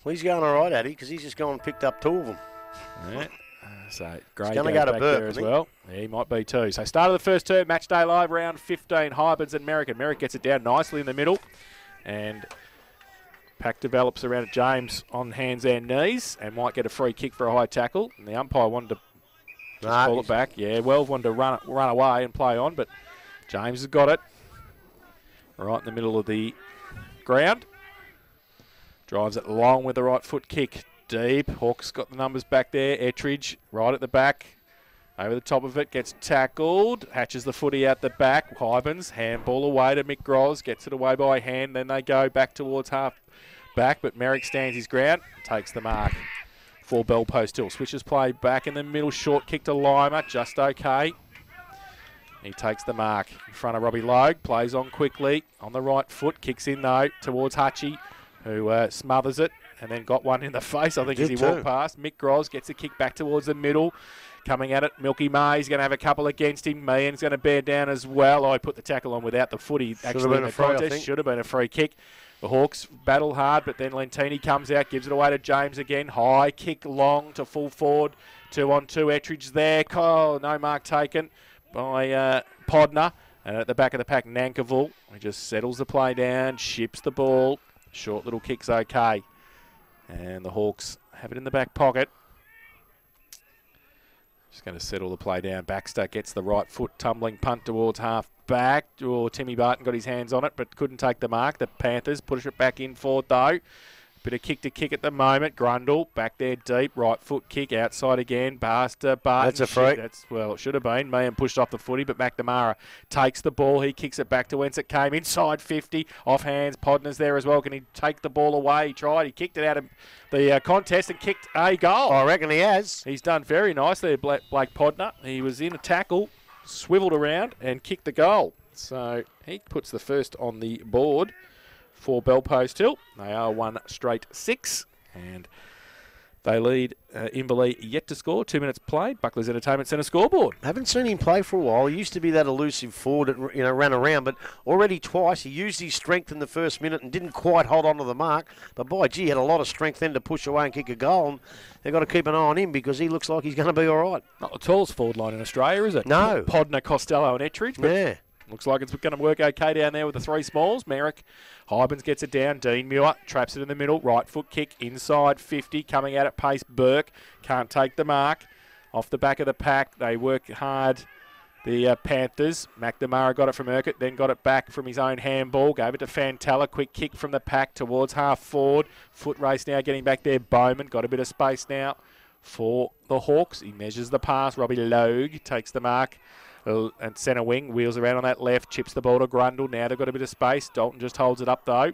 Well, he's going all right, Addy, because he's just gone and picked up 2 of them. Yeah. So Gray going to goes go to back Burke, there as well. Yeah, he might be too. So start of the first term, match day live, round 15, Hybans and Merrick. And Merrick gets it down nicely in the middle. And pack develops around James on hands and knees and might get a free kick for a high tackle. And the umpire wanted to just call it back. Yeah, Wells wanted to run away and play on, but James has got it. Right in the middle of the ground. Drives it long with the right foot kick. Deep. Hawks got the numbers back there. Ettridge right at the back. Over the top of it. Gets tackled. Hatches the footy out the back. Hybans. Handball away to Mick Groz. Gets it away by hand. Then they go back towards half back. But Merrick stands his ground. Takes the mark. For Bell Post Hill. Switches play back in the middle. Short kick to Lima. Just okay. He takes the mark in front of Robbie Logue. Plays on quickly. On the right foot. Kicks in though towards Hutchie, who smothers it. And then got one in the face, I think, as he walked past. Mick Groz gets a kick back towards the middle. Coming at it, Milky May's going to have a couple against him. Meehan's going to bear down as well. I put the tackle on without the footy. Actually, in the contest. Should have been a free kick. The Hawks battle hard, but then Lentini comes out, gives it away to James again. High kick long to full forward. 2-on-2. Ettridge there. Oh, no mark taken by Podner. And at the back of the pack, Nankivell. He just settles the play down, ships the ball. Short little kick's okay. And the Hawks have it in the back pocket. Just going to settle the play down. Baxter gets the right foot, tumbling punt towards half back. Timmy Barton got his hands on it, but couldn't take the mark. The Panthers push it back in forward, though. Bit of kick to kick at the moment. Grundle back there deep. Right foot kick outside again. Barton. That's a free. Well, it should have been. Meehan pushed off the footy, but McNamara takes the ball. He kicks it back to whence it came. Inside 50. Off hands. Podner's there as well. Can he take the ball away? He tried. He kicked it out of the contest and kicked a goal. I reckon he has. He's done very nicely, Blake Podner. He was in a tackle, swiveled around and kicked the goal. So he puts the first on the board for Bell Post Hill. They are 1 straight 6, and they lead Inverleigh yet to score. 2 minutes played. Buckley's Entertainment Centre scoreboard. Haven't seen him play for a while. He used to be that elusive forward that ran around, but already twice he used his strength in the first minute and didn't quite hold on to the mark. But by gee, had a lot of strength then to push away and kick a goal. And they've got to keep an eye on him because he looks like he's going to be all right. Not the tallest forward line in Australia, is it? No. Podner, Costello and Ettridge. But yeah. Looks like it's going to work okay down there with the 3 smalls. Merrick, Hybans gets it down. Dean Muir traps it in the middle. Right foot kick inside 50. Coming out at pace. Burke can't take the mark. Off the back of the pack. They work hard. The Panthers. McNamara got it from Urquhart. Then got it back from his own handball. Gave it to Fantella. Quick kick from the pack towards half forward. Foot race now getting back there. Bowman got a bit of space now for the Hawks. He measures the pass. Robbie Logue takes the mark. And centre wing, wheels around on that left, chips the ball to Grundle. Now they've got a bit of space. Dalton just holds it up, though.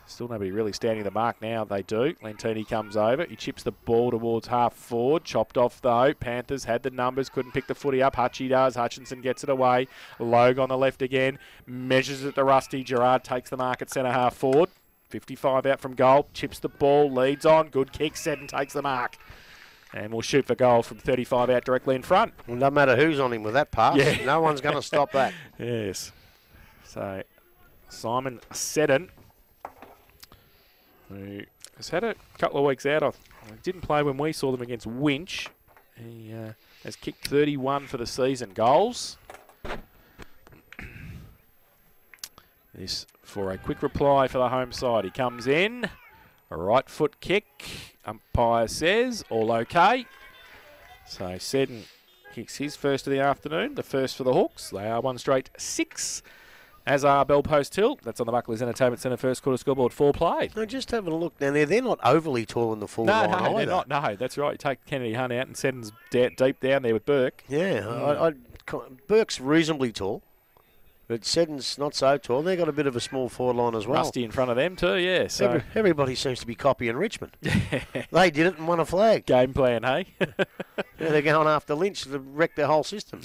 Still nobody really standing the mark now. They do. Lentini comes over. He chips the ball towards half forward. Chopped off, though. Panthers had the numbers. Couldn't pick the footy up. Hutchie does. Hutchinson gets it away. Logue on the left again. Measures it to Rusty. Gerard takes the mark at centre half forward. 55 out from goal. Chips the ball. Leads on. Good kick. Seddon takes the mark. And we'll shoot for goal from 35 out directly in front. Well, no matter who's on him with that pass, no one's going to stop that. Yes. So, Simon Seddon, who has had a couple of weeks out. He didn't play when we saw them against Winch. He has kicked 31 for the season goals. This for a quick reply for the home side. He comes in. A right foot kick. Umpire says all okay. So Seddon kicks his first of the afternoon, the first for the Hawks. They are 1 straight 6, as are Bell Post Hill. That's on the Buckley's Entertainment Centre first quarter scoreboard 4 played. No, just having a look down there. They're not overly tall in the full line either. No, they're not. No, that's right. You take Kennedy Hunt out and Seddon's deep down there with Burke. Yeah, Burke's reasonably tall. But Seddon's not so tall. They've got a bit of a small forward line as well. Rusty in front of them too, yeah. So everybody seems to be copying Richmond. They did it and won a flag. Game plan, hey? Yeah, they're going after Lynch to wreck their whole system.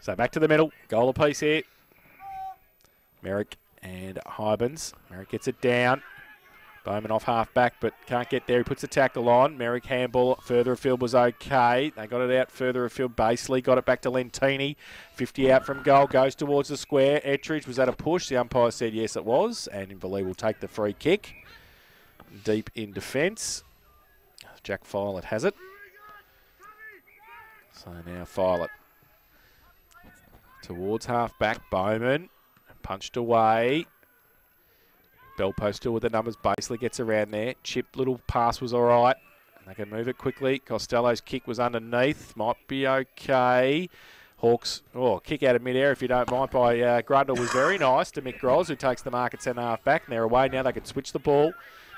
So back to the middle. Goal apiece here. Merrick and Hybans. Merrick gets it down. Bowman off half back, but can't get there. He puts the tackle on. Merrick handball further afield was okay. They got it out further afield. Baseley got it back to Lentini. 50 out from goal. Goes towards the square. Ettridge, was that a push? The umpire said yes, it was. And Inverleigh will take the free kick. deep in defence. Jack Filet has it. So now Filet towards half-back. Bowman punched away. Bell post still with the numbers. Basely gets around there. Chip little pass was all right. They can move it quickly. Costello's kick was underneath. Might be okay. Hawks, kick out of mid-air if you don't mind by Grundle was very nice to Mick Groz, who takes the mark at centre half-back. And they're away now. They can switch the ball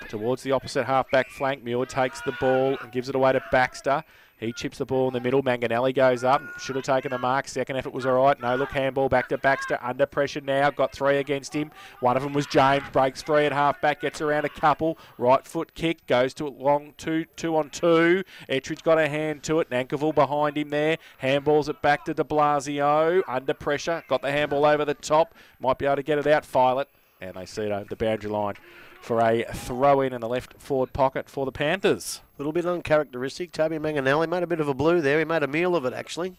towards the opposite half-back flank. Muir takes the ball and gives it away to Baxter. He chips the ball in the middle. Manganelli goes up. Should have taken the mark. Second effort was all right. No look handball back to Baxter. Under pressure now. Got 3 against him. One of them was James. Breaks free at half-back. Gets around a couple. Right foot kick. Goes to it long. 2-on-2. Ettridge got a hand to it. Nankerville behind him there. Handballs it back to de Blasio. Under pressure. Got the handball over the top. Might be able to get it out. Filet. And they see it over the boundary line for a throw-in the left forward pocket for the Panthers. A little bit uncharacteristic. Toby Manganelli made a bit of a blue there. He made a meal of it, actually.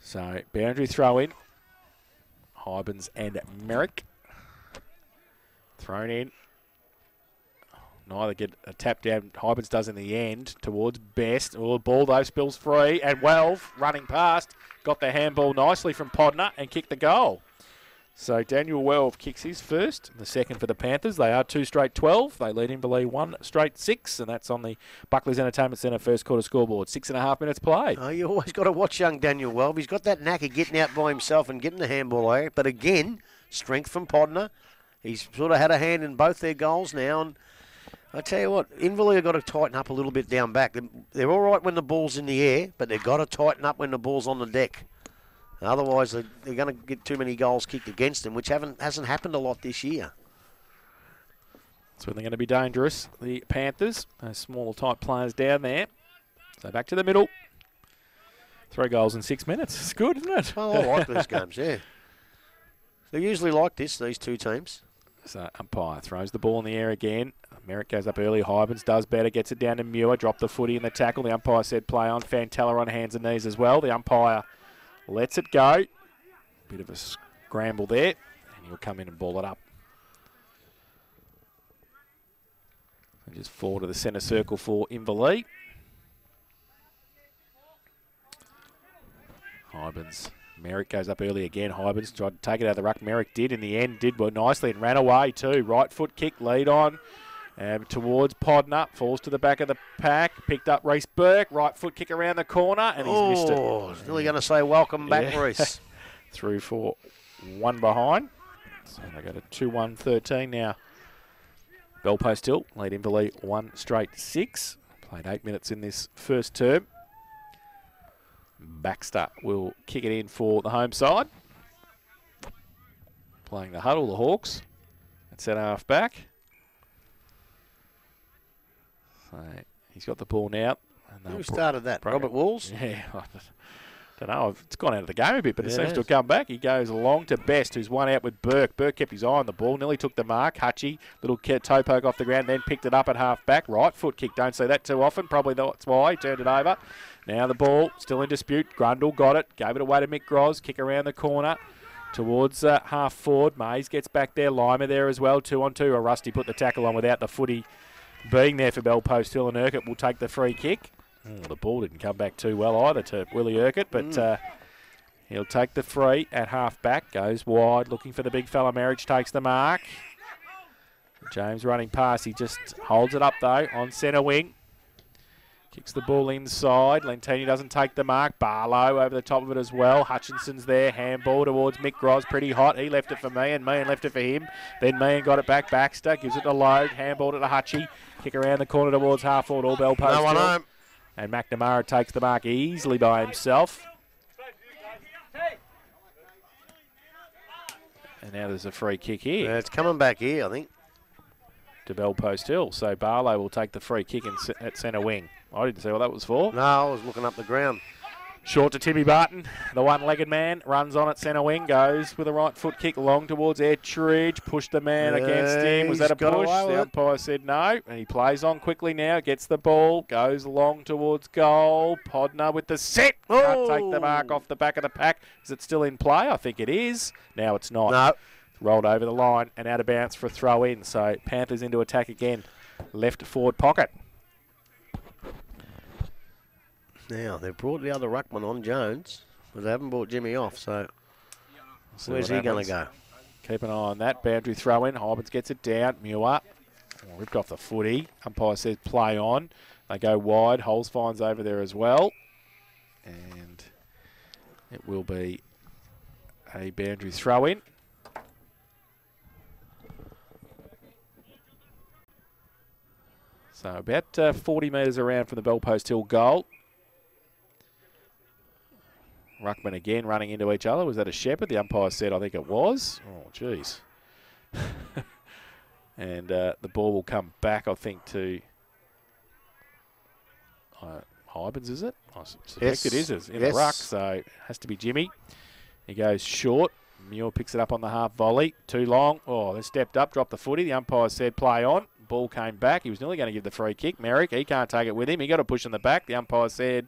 So, boundary throw-in. Hybens and Merrick. Thrown in. Neither get a tap down. Hybens does in the end towards Best. Oh, ball though spills free. And Welv running past. Got the handball nicely from Podner and kicked the goal. So Daniel Welv kicks his first, the second for the Panthers. They are 2 straight 12. They lead Inverleigh 1 straight 6, and that's on the Buckley's Entertainment Centre first quarter scoreboard. 6.5 minutes play. Oh, you always got to watch young Daniel Welv. He's got that knack of getting out by himself and getting the handball over. But again, strength from Podner. He's sort of had a hand in both their goals now. And I tell you what, Inverleigh have got to tighten up a little bit down back. They're all right when the ball's in the air, but they've got to tighten up when the ball's on the deck. Otherwise, they're going to get too many goals kicked against them, which hasn't happened a lot this year. That's when they're going to be dangerous, the Panthers. Those smaller type players down there. So back to the middle. 3 goals in 6 minutes. It's good, isn't it? Oh, I like these games, yeah. They're usually like this, these two teams. So umpire throws the ball in the air again. Merrick goes up early. Hybens does better. Gets it down to Muir. Dropped the footy in the tackle. The umpire said play on. Fantella on hands and knees as well. The umpire lets it go. Bit of a scramble there. And he'll come in and ball it up. And just forward to the centre circle for Inverleigh. Hybens. Merrick goes up early again. Hybens tried to take it out of the ruck. Merrick did in the end. Did well nicely and ran away too. Right foot kick. Lead on. Towards Podner, falls to the back of the pack, picked up Reece Burke, right foot kick around the corner, and he's missed it. Oh, he's nearly going to say welcome back, Reece. Through for 1 behind. So they go to 2-1-13 now. Bell post hill, lead Inverleigh 1 straight 6. Played 8 minutes in this first term. Baxter will kick it in for the home side. Playing the huddle, the Hawks. At centre half back. He's got the ball now. Who started that? Robert Walls? Yeah, I don't know. It's gone out of the game a bit, but it seems to have come back. He goes along to Best, who's one out with Burke. Burke kept his eye on the ball, nearly took the mark. Hutchie, little toe poke off the ground, then picked it up at half back. Right foot kick, don't see that too often. Probably that's why he turned it over. Now the ball still in dispute. Grundle got it, gave it away to Mick Groz. Kick around the corner towards half forward. Mays gets back there. Lima there as well. 2-on-2. A Rusty put the tackle on without the footy being there for Bell Post Hill, and Urquhart will take the free kick. The ball didn't come back too well either to Willie Urquhart, but he'll take the free at half back. Goes wide, looking for the big fella. Marriage takes the mark. James running past. He just holds it up though on centre wing. Kicks the ball inside. Lentini doesn't take the mark. Barlow over the top of it as well. Hutchinson's there. Handball towards Mick Groz. Pretty hot. He left it for Meehan. Meehan left it for him. Then Meehan got it back. Baxter gives it to Logue. Handball to Hutchie. Kick around the corner towards half forward. All Bell post. No one home. And McNamara takes the mark easily by himself. And now there's a free kick here. Yeah, it's coming back here, I think. To Bell Post Hill. So Barlow will take the free kick at centre wing. I didn't see what that was for. No, I was looking up the ground. Short to Timmy Barton, the one-legged man, runs on at centre wing, goes with a right foot kick long towards Ettridge, pushed the man against him. Was that a push? The umpire said no, and he plays on quickly now, gets the ball, goes long towards goal. Podner with the set. Can't take the mark off the back of the pack. Is it still in play? I think it is. Now it's not. No. Rolled over the line and out of bounds for a throw in. So Panthers into attack again. Left forward pocket. Now, they've brought the other ruckman on, Jones, but they haven't brought Jimmy off, so where's he going to go? Keep an eye on that. Boundary throw in. Hybans gets it down. Muir. Ripped off the footy. Umpire says play on. They go wide. Holes finds over there as well. And it will be a boundary throw in. So about 40 metres around from the Bell Post Hill goal. Ruckman again running into each other. Was that a Shepherd? The umpire said, I think it was. Oh, jeez. And the ball will come back, I think, to Hybans, is it? I suspect it is. It's in the ruck, so it has to be Jimmy. He goes short. Muir picks it up on the half volley. Too long. Oh, they stepped up, dropped the footy. The umpire said play on. Ball came back. He was nearly going to give the free kick. Merrick, he can't take it with him. He got a push in the back. The umpire said...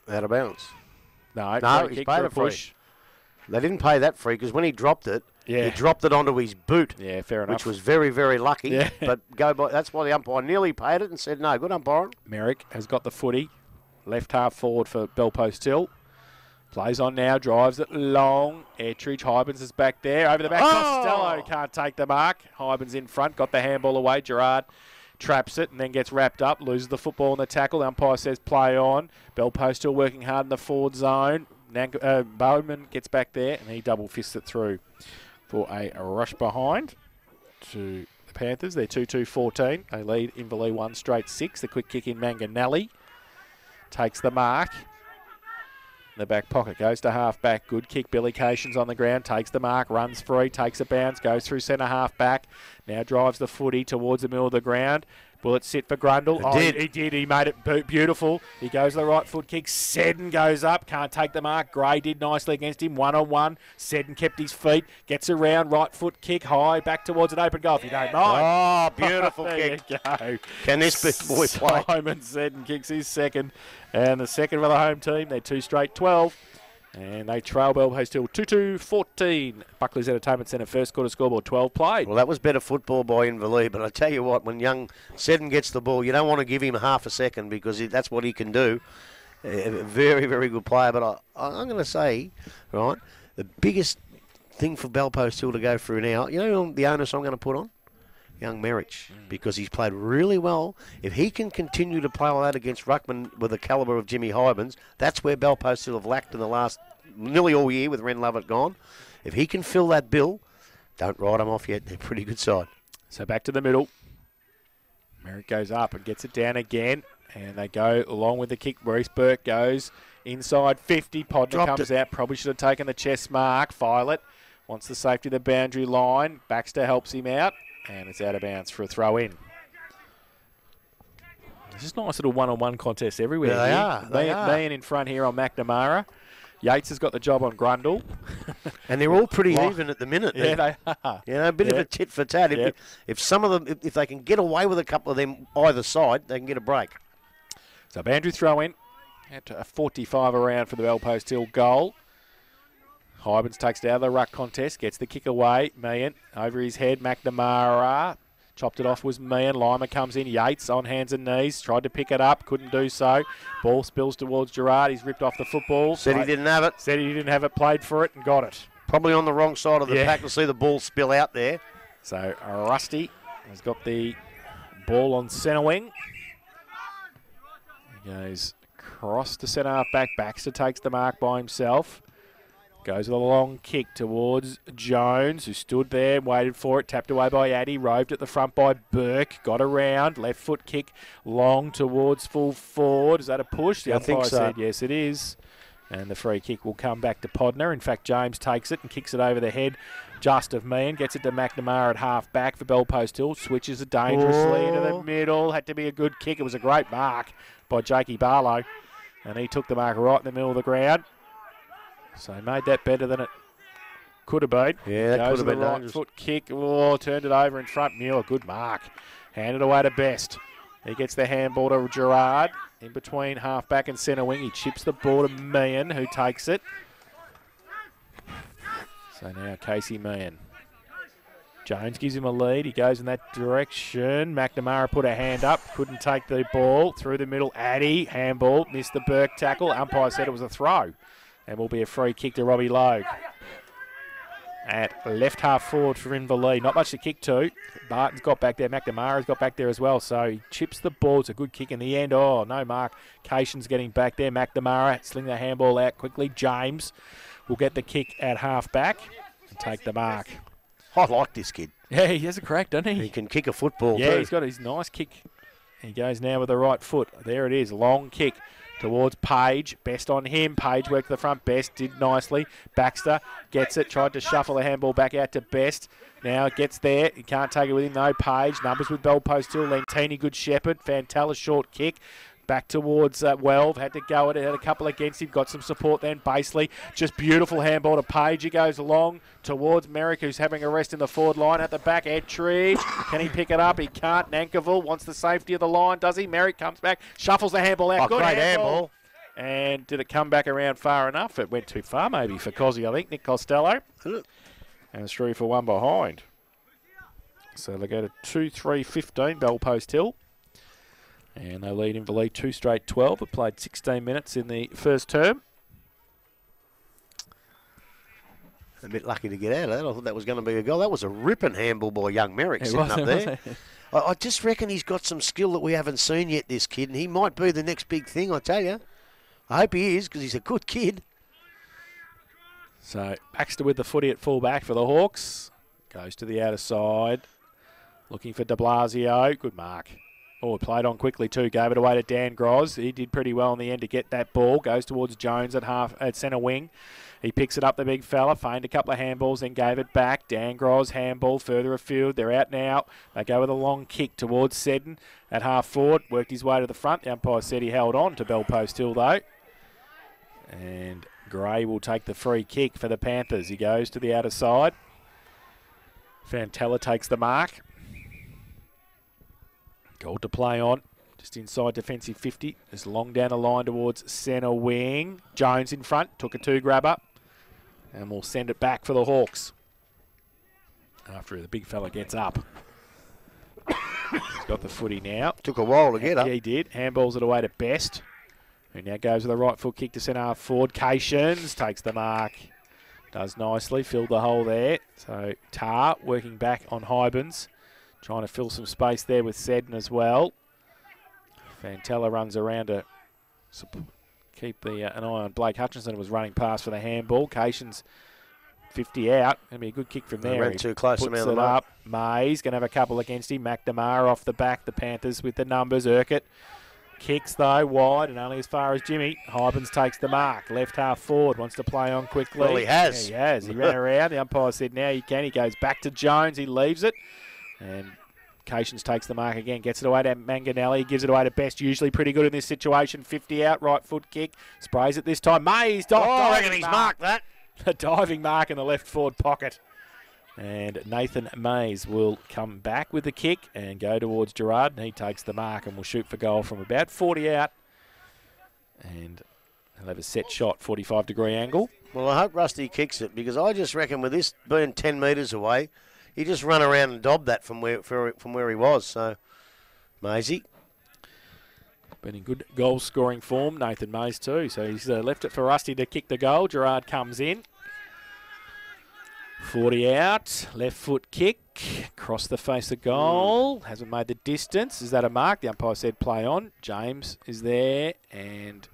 Out of bounds. No, he's paid a push. They didn't pay that free because when he dropped it, he dropped it onto his boot. Yeah, fair enough. Which was very, very lucky. Yeah. But that's why the umpire nearly paid it and said, no, good umpire. Merrick has got the footy. Left half forward for Bell Post Hill. Plays on now, drives it long. Ettridge, Hybans is back there. Over the back, Costello can't take the mark. Hybans in front, got the handball away. Gerard traps it and then gets wrapped up, loses the football in the tackle. The umpire says play on. Bell Post still working hard in the forward zone. Bowman gets back there and he double fists it through for a rush behind to the Panthers. They're 2-2-14. They lead Inverleigh 1 straight 6. The quick kick in Manganelli takes the mark. The back pocket goes to half back. Good kick. Billy Cation's on the ground. Takes the mark. Runs free. Takes a bounce. Goes through centre half back. Now drives the footy towards the middle of the ground. Will it sit for Grundle? He did. He made it beautiful. He goes to the right foot kick. Seddon goes up. Can't take the mark. Gray did nicely against him. 1-on-1. Seddon kept his feet. Gets around. Right foot kick. High. Back towards an open goal if you don't mind. Oh, beautiful kick. There you go. Can this boy play? Simon Seddon kicks his second. And the second for the home team. They're 2 straight 12. And they trail Bell Post Hill 2-2-14. Buckley's Entertainment Centre first quarter scoreboard 12 played. Well, that was better football by Inverleigh, but I tell you what, when young Seddon gets the ball, you don't want to give him half a second because that's what he can do. A very, very good player. But I'm going to say, right, the biggest thing for Bell Post Hill to go through now, you know the onus I'm going to put on? Young Merich, because he's played really well. If he can continue to play like that against ruckman with the calibre of Jimmy Hybans, that's where Bell Post Hill have lacked in the last nearly all year with Ren Lovett gone. If he can fill that bill, don't write him off yet. They're a pretty good side. So back to the middle. Merrick goes up and gets it down again. And they go along with the kick. Maurice Burke goes inside 50. Podner comes out. Probably should have taken the chest mark. Violet wants the safety of the boundary line. Baxter helps him out. And it's out of bounds for a throw in. This is a nice little one-on-one contest everywhere. They are. Being in front here on McNamara. Yates has got the job on Grundle. And they're all pretty even at the minute. Yeah, they are. You know, a bit of a tit for tat. If some of them, if they can get away with a couple of them either side, they can get a break. So Bandrew throw in. At a 45 around for the Bell Post Hill goal. Hybans takes it out of the ruck contest, gets the kick away. Meehan over his head. McNamara chopped it off was Meehan. Lima comes in. Yates on hands and knees. Tried to pick it up. Couldn't do so. Ball spills towards Gerard. He's ripped off the football. Said he didn't have it. Said he didn't have it. Played for it and got it. Probably on the wrong side of the pack. We'll see the ball spill out there. So Rusty has got the ball on centre wing. He goes across to centre half back. Baxter takes the mark by himself. Goes with a long kick towards Jones, who stood there, waited for it, tapped away by Addy, roved at the front by Burke, got around, left foot kick long towards full forward. Is that a push? The umpire said yes, it is. And the free kick will come back to Podner. In fact, James takes it and kicks it over the head just of Meehan. Gets it to McNamara at half back for Bell Post Hill. Switches it dangerously into the middle. Had to be a good kick. It was a great mark by Jakey Barlow. And he took the mark right in the middle of the ground. So he made that better than it could have been. Yeah, that could have been dangerous. Right foot kick. Oh, turned it over in front. Muir, good mark. Handed away to Best. He gets the handball to Gerard. In between half-back and centre wing. He chips the ball to Meehan, who takes it. So now Casey Meehan. Jones gives him a lead. He goes in that direction. McNamara put a hand up. Couldn't take the ball. Through the middle. Addy, handball. Missed the Burke tackle. Umpire said it was a throw. And will be a free kick to Robbie Logue. At left half forward for Inverleigh. Not much to kick to. Barton's got back there. McNamara's got back there as well. So he chips the ball. It's a good kick in the end. Oh, no mark. Cation's getting back there. McNamara sling the handball out quickly. James will get the kick at half back and take the mark. I like this kid. Yeah, he has a crack, doesn't he? He can kick a football Yeah, too. he's got his nice kick. He goes now with the right foot. There it is. Long kick towards Page. Best on him. Page worked to the front. Best did nicely. Baxter gets it. Tried to shuffle the handball back out to Best. Now it gets there. He can't take it with him though. Page. Numbers with bell post still. Lentini, good shepherd. Fantella, short kick. Back towards Welve. Had to go at it. Had a couple against him. Got some support then. Baseley. Just beautiful handball to Page. He goes along towards Merrick, who's having a rest in the forward line. At the back, Ettridge. Can he pick it up? He can't. Nankerville wants the safety of the line, does he? Merrick comes back. Shuffles the handball out. Good great handball. And did it come back around far enough? It went too far maybe for Cozzy, I think. Nick Costello. And it's 3 for 1 behind. So they go to 2-3-15, Bell Post Hill. And they lead Inverleigh 2 straight 12. It played 16 minutes in the first term. A bit lucky to get out of that. I thought that was going to be a goal. That was a ripping handball by young Merrick sitting up there. I just reckon he's got some skill that we haven't seen yet, this kid, and he might be the next big thing, I tell you. I hope he is, because he's a good kid. So Baxter with the footy at full back for the Hawks. Goes to the outer side. Looking for de Blasio. Good mark. Oh, played on quickly too. Gave it away to Dan Groz. He did pretty well in the end to get that ball. Goes towards Jones at centre wing. He picks it up, the big fella. Feigned a couple of handballs, then gave it back. Dan Groz handball further afield. They're out now. They go with a long kick towards Seddon at half forward. Worked his way to the front. The umpire said he held on to Bell Post Hill though. And Gray will take the free kick for the Panthers. He goes to the outer side. Fantella takes the mark. Goal to play on. Just inside defensive 50. Just long down the line towards centre wing. Jones in front. Took a 2-grabber. And we'll send it back for the Hawks. After the big fella gets up. He's got the footy now. Took a while to get up. Yeah, he did. Handballs it away to Best. Who now goes with a right foot kick to centre half forward. Cations takes the mark. Does nicely. Filled the hole there. So Tar working back on Hybens. Trying to fill some space there with Seddon as well. Fantella runs around to keep an eye on Blake Hutchinson, who was running past for the handball. Cations 50 out. Going to be a good kick from there. Ran too close to puts it up. Mays going to have a couple against him. McNamara off the back. The Panthers with the numbers. Urquhart kicks though wide and only as far as Jimmy. Hybens takes the mark. Left half forward. Wants to play on quickly. Well, he has. Yeah, he has. He ran around. The umpire said now you can. He goes back to Jones. He leaves it. And Cations takes the mark again, gets it away to Manganelli, gives it away to Best, usually pretty good in this situation. 50 out, right foot kick, sprays it this time. Mays, I reckon he's marked that. A diving mark in the left forward pocket. And Nathan Mays will come back with the kick and go towards Gerard, and he takes the mark and will shoot for goal from about 40 out. And he'll have a set shot, 45-degree angle. Well, I hope Rusty kicks it, because I just reckon with this being 10 metres away, he just run around and dobbed that from where he was. So, Maisie. Been in good goal-scoring form, Nathan Mays too. So he's left it for Rusty to kick the goal. Gerard comes in. 40 out, left foot kick, across the face of goal. Hasn't made the distance. Is that a mark? The umpire said play on. James is there and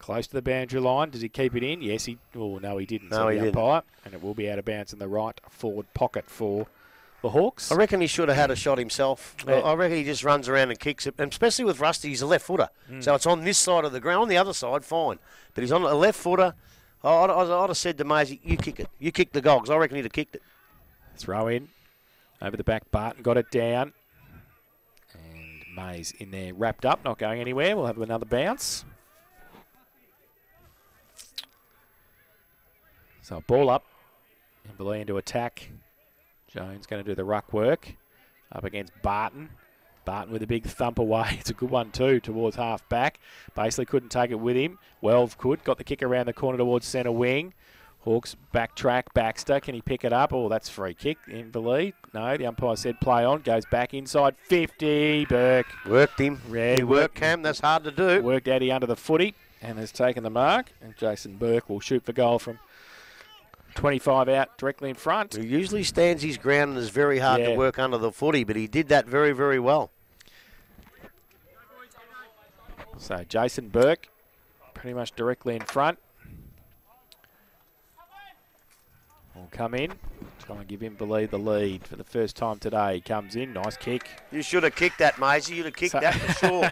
close to the boundary line. Does he keep it in? Yes, he. Oh, no, he didn't. No, he didn't. Umpire, and it will be out of bounds in the right forward pocket for the Hawks. I reckon he should have had a shot himself. Yeah. I reckon he just runs around and kicks it, and especially with Rusty, he's a left footer. So it's on this side of the ground. On the other side, fine. But he's on a left footer. I'd have said to Maisie, you kick it. You kick the goal, because I reckon he'd have kicked it. Throw in. Over the back, Barton got it down. And Mays in there wrapped up, not going anywhere. We'll have another bounce. So ball up. Inverleigh into attack. Jones going to do the ruck work. Up against Barton. Barton with a big thump away. It's a good one too, towards half back. Basically couldn't take it with him. Welve could. Got the kick around the corner towards centre wing. Hawks backtrack. Baxter, can he pick it up? Oh, that's free kick. Inverleigh. No, the umpire said play on. Goes back inside. 50. Burke. Worked him. Yeah, he worked Cam. That's hard to do. Worked Addy under the footy and has taken the mark. And Jason Burke will shoot for goal from 25 out directly in front. He usually stands his ground and is very hard to work under the footy, but he did that very, very well. So Jason Burke pretty much directly in front. Will come in, try and give Inverleigh the lead for the first time today. He comes in, nice kick. You should have kicked that, Maisie. You'd have kicked that for sure.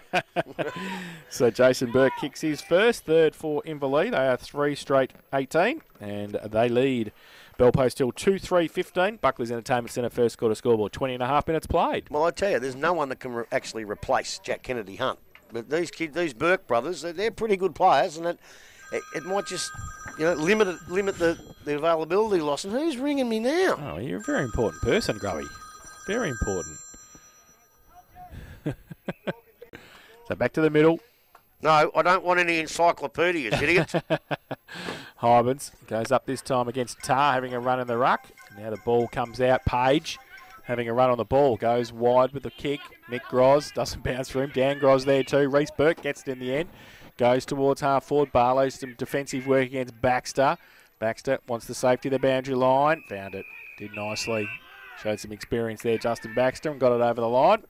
So Jason Burke kicks his first, third for Inverleigh. They are 3 straight 18, and they lead Bell Post Hill 2-3-15. Buckley's Entertainment Centre first quarter scoreboard, 20.5 minutes played. Well, I tell you, there's no one that can actually replace Jack Kennedy Hunt. But these kids, these Burke brothers, they're pretty good players, and it might just, limit the availability loss. And who's ringing me now? Oh, you're a very important person, Grubby. Very important. So back to the middle. No, I don't want any encyclopedias, idiots. Hybens goes up this time against Tar, having a run in the ruck. Now the ball comes out. Page having a run on the ball. Goes wide with the kick. Mick Groz doesn't bounce for him. Dan Groz there too. Reece Burke gets it in the end. Goes towards half forward. Barlow, some defensive work against Baxter. Baxter wants the safety of the boundary line. Found it. Did nicely. Showed some experience there, Justin Baxter, and got it over the line.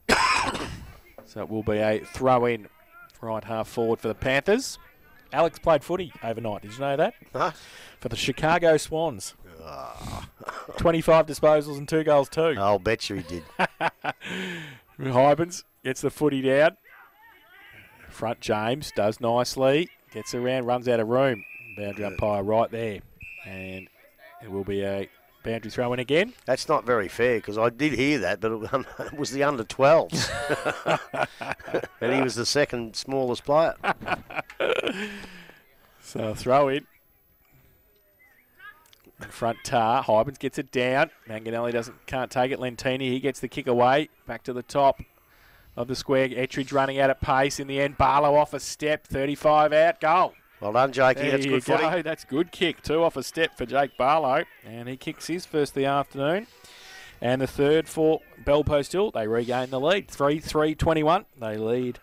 So it will be a throw-in right half forward for the Panthers. Alex played footy overnight. Did you know that? Huh? For the Chicago Swans. 25 disposals and 2 goals too. I'll bet you he did. Hybens gets the footy down. Front James does nicely. Gets around, runs out of room. Boundary umpire right there. And it will be a boundary throw in again. That's not very fair because I did hear that, but it was the under 12s. And he was the second smallest player. So throw in. In front Tar. Hybens gets it down. Manganelli can't take it. Lentini, he gets the kick away. Back to the top of the square. Ettridge running out at pace in the end. Barlow off a step. 35 out. Goal. Well done, Jakey. That's good footy. That's good kick. 2 off a step for Jake Barlow. And he kicks his first of the afternoon. And the third for Bell Post Hill. They regain the lead. 3-3-21. They lead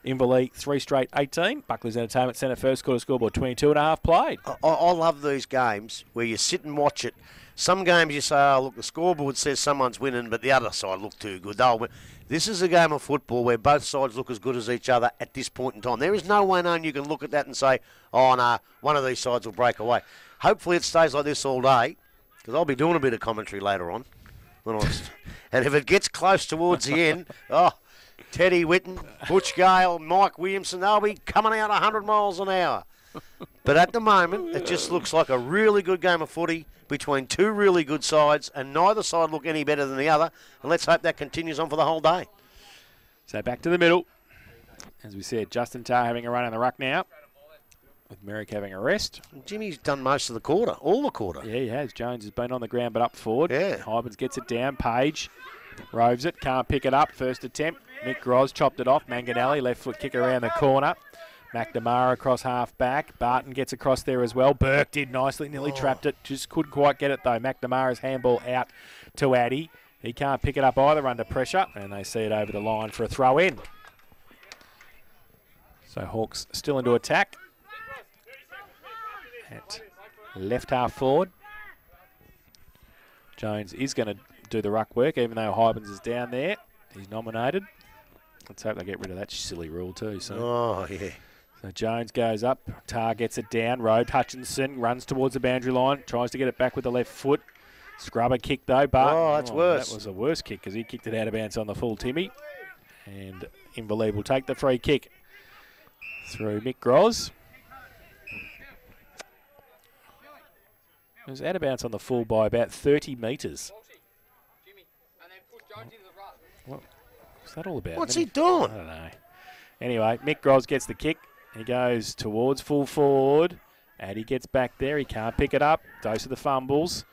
Inverleigh 3 straight 18. Buckley's Entertainment Centre first quarter scoreboard 22.5 played. I love these games where you sit and watch it. Some games you say, oh, look, the scoreboard says someone's winning, but the other side look too good. They'll win. This is a game of football where both sides look as good as each other at this point in time. There is no way known you can look at that and say, oh, no, one of these sides will break away. Hopefully it stays like this all day, because I'll be doing a bit of commentary later on. And if it gets close towards the end, Teddy Whitten, Butch Gale, Mike Williamson, they'll be coming out 100 miles an hour. But at the moment, it just looks like a really good game of footy between 2 really good sides, and neither side look any better than the other. And let's hope that continues on for the whole day. So back to the middle. As we said, Justin Tar having a run in the ruck now, with Merrick having a rest. Jimmy's done most of the quarter, all the quarter. Yeah, he has. Jones has been on the ground but up forward. Yeah. Hybens gets it down. Page roves it, can't pick it up. First attempt. Mick Groz chopped it off. Manganelli, left foot kick around the corner. McNamara across half back. Barton gets across there as well. Burke did nicely, nearly trapped it. Just couldn't quite get it though. McNamara's handball out to Addy. He can't pick it up either under pressure. And they see it over the line for a throw in. So Hawks still into attack. At left half forward. Jones is going to do the ruck work, even though Hybens is down there. He's nominated. Let's hope they get rid of that silly rule too. So. Yeah. So Jones goes up. Tar gets it down. Road Hutchinson runs towards the boundary line. Tries to get it back with the left foot. Scrubber kick though. But that's worse. That was a worse kick because he kicked it out of bounds on the full Timmy. And Inverleigh will take the free kick through Mick Groz. It was out of bounds on the full by about 30 metres. What's that all about? What's he doing? I don't know. Anyway, Mick Groz gets the kick. He goes towards full forward. Addy gets back there. He can't pick it up. Dose of the fumbles.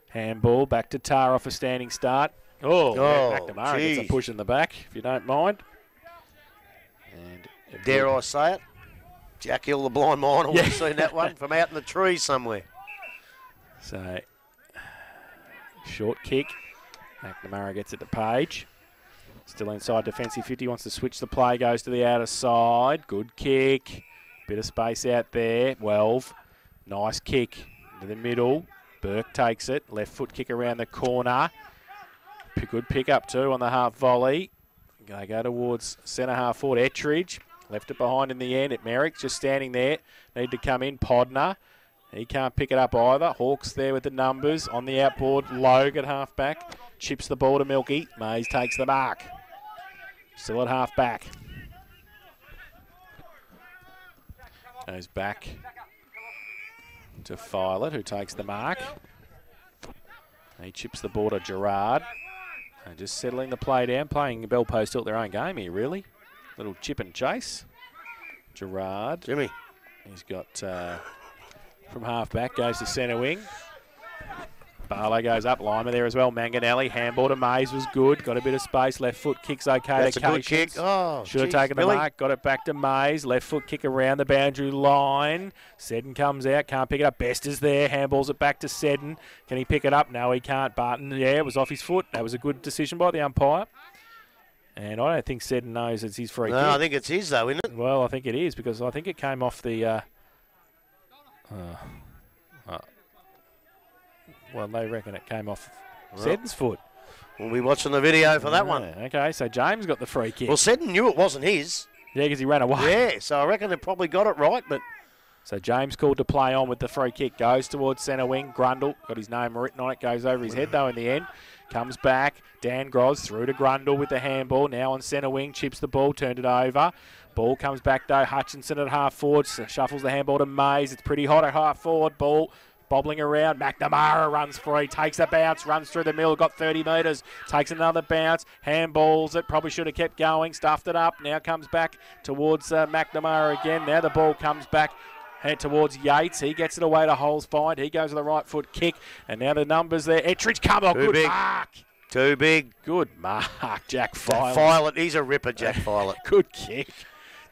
Handball back to Tar off a standing start. McNamara gets a push in the back, if you don't mind. And dare I say it? Jack Hill, the blind miner, would have seen that one from out in the trees somewhere. So, short kick. McNamara gets it to Page. Still inside defensive 50, wants to switch the play, goes to the outer side. Good kick. Bit of space out there. 12. Nice kick into the middle. Burke takes it. Left foot kick around the corner. Good pick up too on the half volley. They go towards centre half forward. Ettridge. Left it behind in the end at Merrick. Just standing there. Need to come in. Podner. He can't pick it up either. Hawks there with the numbers. On the outboard, Logue at half-back. Chips the ball to Milky. Mays takes the mark. Still at half-back. Goes back to Filet, who takes the mark. He chips the ball to Gerard. And just settling the play down, playing Bell Post tilt their own game here, really. Little chip and chase. Gerard. Jimmy. He's got... from half-back, goes to centre wing. Barlow goes up, Lima there as well. Manganelli, handball to Mays was good. Got a bit of space, left foot kicks okay. That's a good kick. Oh, should have taken the mark, got it back to Mays. Left foot kick around the boundary line. Seddon comes out, can't pick it up. Best is there, handballs it back to Seddon. Can he pick it up? No, he can't. Barton, yeah, it was off his foot. That was a good decision by the umpire. And I don't think Seddon knows it's his free kick. No, I think it's his though, isn't it? Well, I think it is because I think it came off the... well, they reckon it came off Seddon's foot. We'll be watching the video for that one. Okay, so James got the free kick. Well, Seddon knew it wasn't his. Yeah, because he ran away. Yeah, so I reckon they probably got it right, but... So James called to play on with the free kick. Goes towards centre wing. Grundle, got his name written on it. Goes over his head, though, in the end. Comes back. Dan Gros through to Grundle with the handball. Now on centre wing. Chips the ball. Turned it over. Ball comes back, though. Hutchinson at half forward. Shuffles the handball to Mays. It's pretty hot at half forward. Ball bobbling around. McNamara runs free. Takes a bounce. Runs through the middle. Got 30 metres. Takes another bounce. Handballs it. Probably should have kept going. Stuffed it up. Now comes back towards McNamara again. Now the ball comes back. Head towards Yates. He gets it away to Holes Find. He goes with the right foot kick. And now the numbers there. Ettridge, come on. Good mark. Too big. Good mark, Jack Filet. Filet. He's a ripper, Jack Filet. Good kick.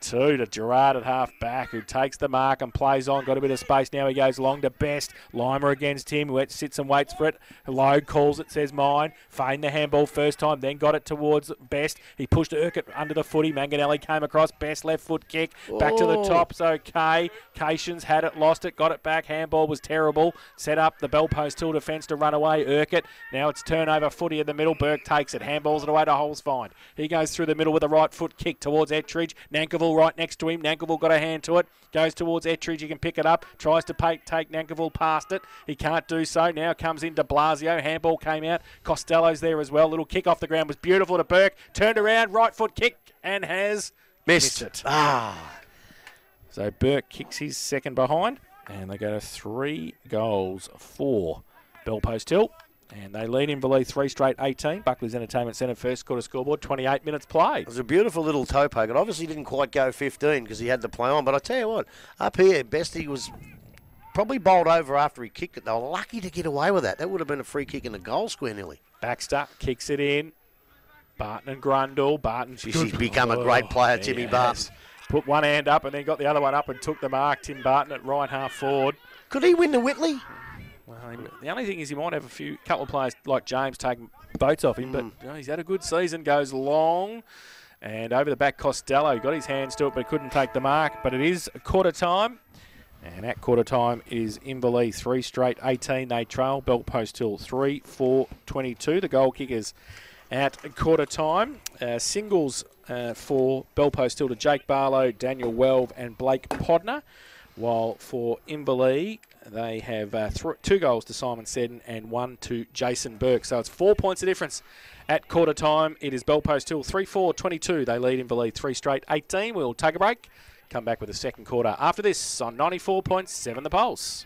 2 to Gerard at half-back, who takes the mark and plays on. Got a bit of space now. He goes long to Best. Lima against him. Sits and waits for it. Logue calls it, says mine. Feigned the handball first time, then got it towards Best. He pushed Urquhart under the footy. Manganelli came across. Best left foot kick. Back to the top. It's okay. Cations had it, lost it, got it back. Handball was terrible. Set up the Bell Post till defence to run away. Urquhart. Now it's turnover footy in the middle. Burke takes it. Handballs it away to Holes Find. He goes through the middle with a right foot kick towards Ettridge. Nankivell right next to him. Nankivell got a hand to it. Goes towards Ettridge. He can pick it up. Tries to take Nankivell past it. He can't do so. Now comes into Blasio. Handball came out. Costello's there as well. Little kick off the ground was beautiful to Burke. Turned around. Right foot kick and has missed it. So Burke kicks his second behind. And they go to 3 goals for Bell Post Hill. And they lead Inverleigh 3 straight 18. Buckley's Entertainment Centre first quarter scoreboard, 28 minutes played. It was a beautiful little toe poke. It obviously didn't quite go 15 because he had to play on. But I tell you what, up here, Bestie was probably bowled over after he kicked it. They were lucky to get away with that. That would have been a free kick in the goal square nearly. Baxter kicks it in. Barton and Grundle. Barton. He's become a great player, Timmy Barton. Put one hand up and then got the other one up and took the mark. Tim Barton at right half forward. Could he win the Whitley? Well, the only thing is he might have couple of players like James taking boats off him, but he's had a good season, goes long, and over the back Costello got his hands to it but couldn't take the mark. But it is quarter time, and at quarter time is Inverleigh 3 straight 18. They trail Bell Post Hill 3-4-22. The goal kickers at quarter time. Singles for Bell Post Hill to Jake Barlow, Daniel Welve and Blake Podner, while for Inverleigh they have 2 goals to Simon Seddon and 1 to Jason Burke. So it's 4 points of difference at quarter time. It is Bell Post Hill 3-4-22. They lead Inverleigh 3 straight 18. We'll take a break. Come back with the second quarter after this on 94.7 The Pulse.